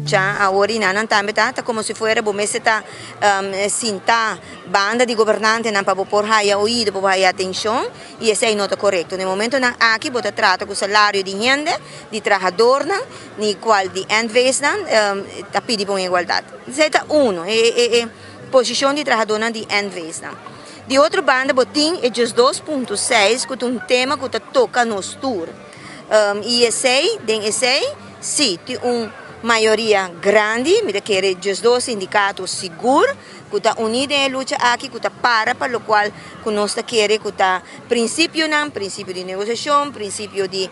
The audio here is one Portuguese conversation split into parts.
lucha ahora inanan también está como si fuera bomese ta cinta banda de gobernante nan para por haya oído por haya atención y ese no está correcto. En el momento nan aquí bota trata con salario de gente, de trabajador nan, ni cual de endwees nan ta pidi por igualdad. Zeta uno posição de trabajador nan de endwees nan. De outra banda botin é just 2.6 com um tema que toca nos tour. E esse sim, tem maioria grande, me quer just dois sindicatos seguros, que está unido em luta aqui, que está para o qual que nós queremos que está princípio de negociação, princípio de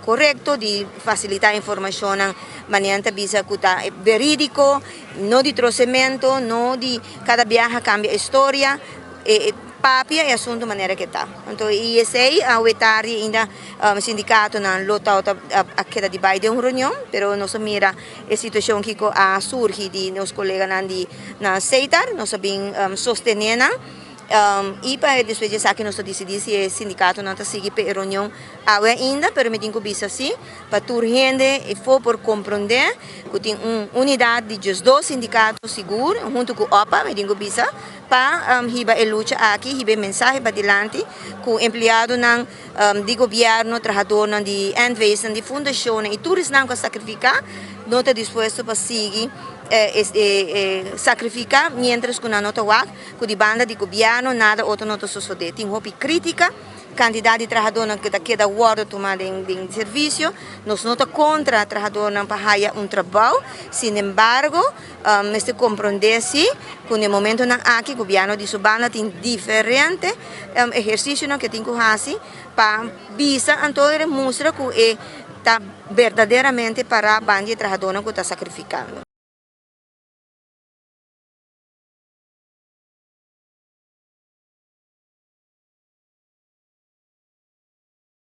correto, de facilitar a informação, maneira bisa que está verídico, não de trocamento, não de cada viagem cambia a história. Papia é assunto de maneira que está. Então, e esse aí, a UETARI ainda sindicato na lota a queda de baixo de uma reunião, mas nós mira a situação que surge de nossos colegas na CETAR, nós sabemos sostener e para depois de que nós decidimos se o sindicato não está seguindo para a reunião ainda, permitindo que isso assim, para toda gente e for por compreender que tem uma unidade de dois sindicatos seguros, junto com o OPA, medindo que isso, para riba a luta aqui, riba mensagem para adiante, com o empregado de governo, trabalhador de endwees, de fundação e todos não sacrificar, não está disposto para seguir sacrificar, mientras que na nota WAC, que de banda de governo, nada outro não sucede. Tem roupa crítica, quantidade de trabalhadores que queda guarda tomada em serviço, nós não estamos contra o trabalhador para fazer trabalho, sin embargo, nós compreendemos que no momento aqui o governo de sua banda tem diferente exercício que tem que fazer para visar, então mostra que está verdadeiramente para a banda de trabalhadores que está sacrificando.